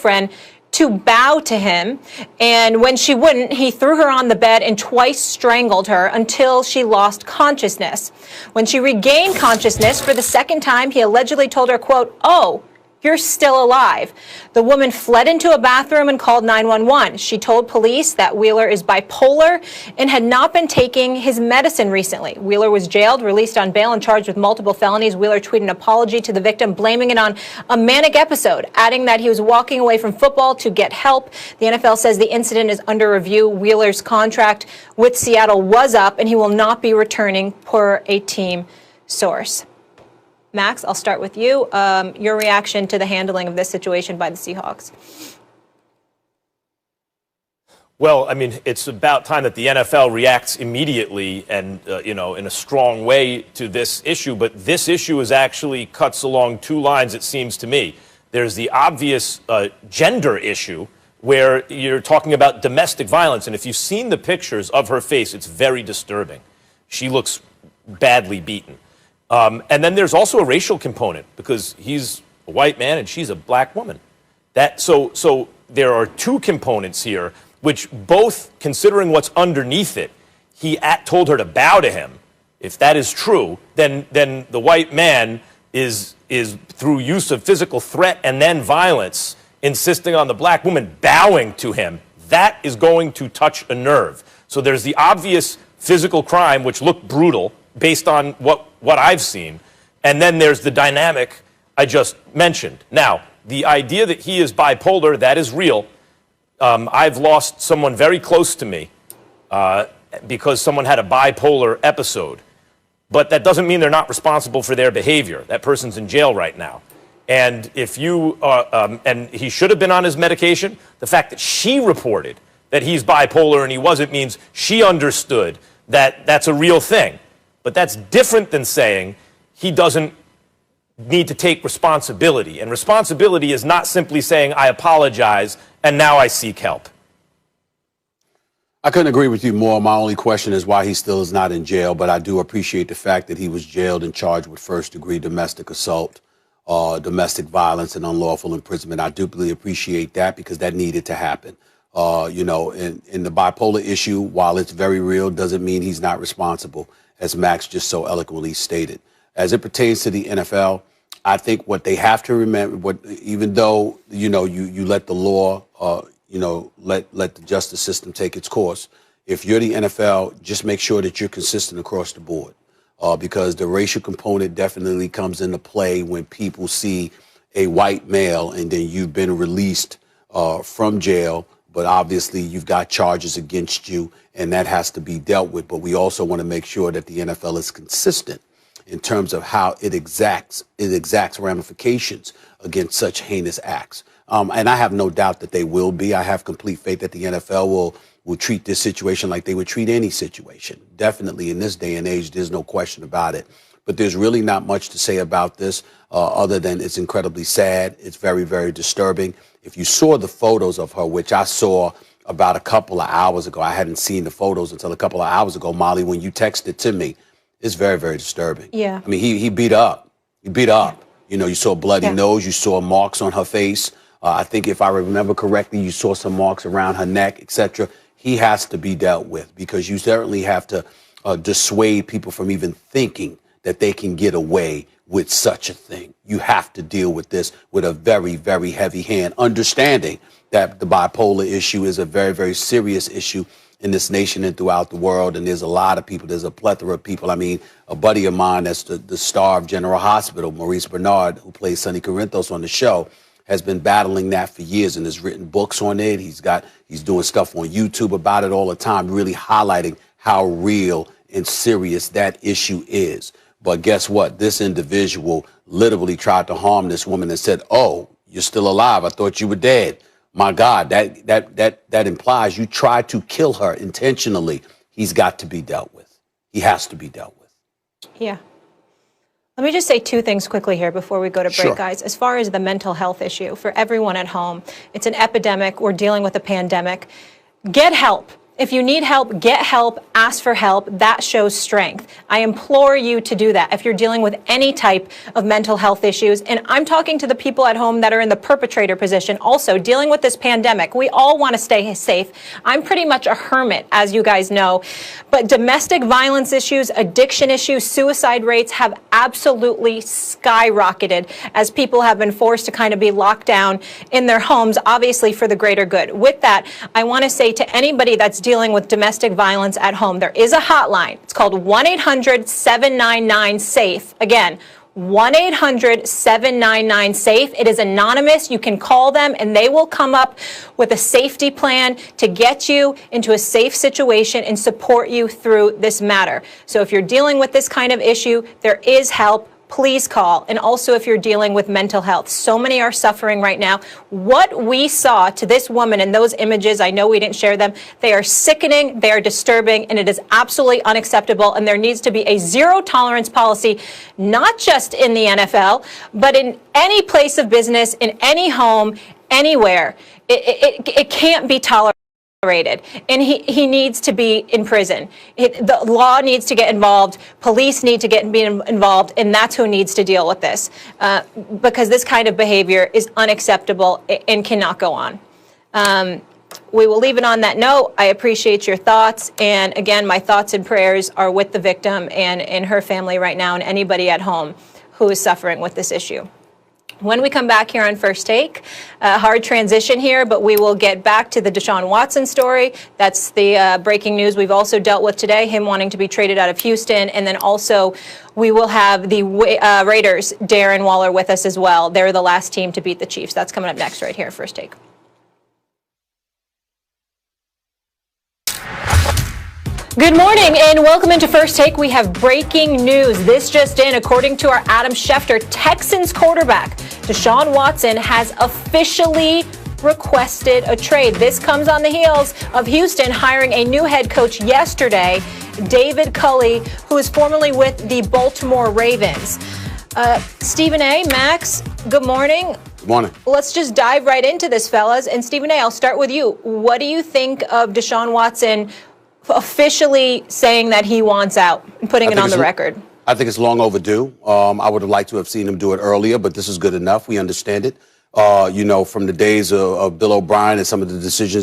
girlfriend to bow to him, and when she wouldn't, he threw her on the bed and twice strangled her until she lost consciousness. When she regained consciousness for the second time, he allegedly told her, quote, "Oh, you're still alive." The woman fled into a bathroom and called 911. She told police that Wheeler is bipolar and had not been taking his medicine recently. Wheeler was jailed, released on bail, and charged with multiple felonies. Wheeler tweeted an apology to the victim, blaming it on a manic episode, adding that he was walking away from football to get help. The NFL says the incident is under review. Wheeler's contract with Seattle was up, and he will not be returning, per a team source. Max, I'll start with you. Your reaction to the handling of this situation by the Seahawks. Well, I mean, it's about time that the NFL reacts immediately and, in a strong way to this issue. But this issue is actually cuts along two lines, it seems to me. There's the obvious gender issue where you're talking about domestic violence. And if you've seen the pictures of her face, it's very disturbing. She looks badly beaten. And then there's also a racial component because he's a white man and she's a black woman. So there are two components here, which both, considering what's underneath it, he told her to bow to him. If that is true, then the white man is through use of physical threat and then violence, insisting on the black woman bowing to him. That is going to touch a nerve. So there's the obvious physical crime, which looked brutal, based on what I've seen. And then there's the dynamic I just mentioned. Now, the idea that he is bipolar, that is real. I've lost someone very close to me because someone had a bipolar episode. But that doesn't mean they're not responsible for their behavior. That person's in jail right now. And if you, and he should have been on his medication, the fact that she reported that he's bipolar and he wasn't means she understood that that's a real thing. But that's different than saying he doesn't need to take responsibility. And responsibility is not simply saying, I apologize, and now I seek help. I couldn't agree with you more. My only question is why he still is not in jail. But I do appreciate the fact that he was jailed and charged with first-degree domestic assault, domestic violence, and unlawful imprisonment. I deeply appreciate that because that needed to happen. In the bipolar issue, while it's very real, doesn't mean he's not responsible, as Max just so eloquently stated. As it pertains to the NFL, I think what they have to remember, even though, you let the law, let the justice system take its course, if you're the NFL, just make sure that you're consistent across the board. Because the racial component definitely comes into play when people see a white male and then you've been released from jail, but obviously you've got charges against you, and that has to be dealt with. But we also want to make sure that the NFL is consistent in terms of how it exacts ramifications against such heinous acts. And I have no doubt that they will be. I have complete faith that the NFL will treat this situation like they would treat any situation. Definitely in this day and age, there's no question about it. But there's really not much to say about this other than it's incredibly sad. It's very, very disturbing. If you saw the photos of her, which I saw about a couple of hours ago, I hadn't seen the photos until a couple of hours ago, Molly, when you texted to me, it's very, very disturbing. Yeah. I mean, he beat up. He beat up. Yeah. You saw a bloody nose. You saw marks on her face. I think if I remember correctly, you saw some marks around her neck, etc. He has to be dealt with because you certainly have to dissuade people from even thinking that they can get away with such a thing. You have to deal with this with a very, very heavy hand, understanding that the bipolar issue is a very, very serious issue in this nation and throughout the world. And there's a lot of people, there's a plethora of people. I mean, a buddy of mine that's the star of General Hospital, Maurice Bernard, who plays Sonny Corinthos on the show, has been battling that for years and has written books on it. He's doing stuff on YouTube about it all the time, really highlighting how real and serious that issue is. But guess what? This individual literally tried to harm this woman and said, "Oh, you're still alive. I thought you were dead." My God, that implies you tried to kill her intentionally. He's got to be dealt with. He has to be dealt with. Yeah. Let me just say two things quickly here before we go to break, guys. As far as the mental health issue for everyone at home, it's an epidemic. We're dealing with a pandemic. Get help. If you need help, get help, ask for help. That shows strength. I implore you to do that if you're dealing with any type of mental health issues. And I'm talking to the people at home that are in the perpetrator position, also dealing with this pandemic. We all want to stay safe. I'm pretty much a hermit, as you guys know. But domestic violence issues, addiction issues, suicide rates have absolutely skyrocketed as people have been forced to kind of be locked down in their homes, obviously for the greater good. With that, I want to say to anybody that's dealing with domestic violence at home, there is a hotline. It's called 1-800-799-SAFE. Again, 1-800-799-SAFE. It is anonymous. You can call them and they will come up with a safety plan to get you into a safe situation and support you through this matter. So if you're dealing with this kind of issue, there is help. Please call. And also if you're dealing with mental health. So many are suffering right now. What we saw to this woman in those images, I know we didn't share them, they are sickening, they are disturbing, and it is absolutely unacceptable. And there needs to be a zero tolerance policy, not just in the NFL, but in any place of business, in any home, anywhere. It can't be tolerated. And he needs to be in prison. The law needs to get involved. Police need to be involved, and that's who needs to deal with this because this kind of behavior is unacceptable and cannot go on. We will leave it on that note. I appreciate your thoughts. And again, my thoughts and prayers are with the victim and her family right now and anybody at home who is suffering with this issue. When we come back here on First Take, hard transition here, but we will get back to the Deshaun Watson story. That's the breaking news we've also dealt with today, him wanting to be traded out of Houston. And then also we will have the Raiders, Darren Waller, with us as well. They're the last team to beat the Chiefs. That's coming up next right here, First Take. Good morning and welcome into First Take. We have breaking news. This just in, according to our Adam Schefter, Texans quarterback Deshaun Watson has officially requested a trade. This comes on the heels of Houston hiring a new head coach yesterday, David Culley, who is formerly with the Baltimore Ravens. Stephen A., Max, good morning. Good morning. Let's just dive right into this, fellas. And Stephen A., I'll start with you. What do you think of Deshaun Watson officially saying that he wants out and putting it on the record? I think it's long overdue. I would have liked to have seen him do it earlier, but this is good enough. We understand it. From the days of Bill O'Brien and some of the decisions that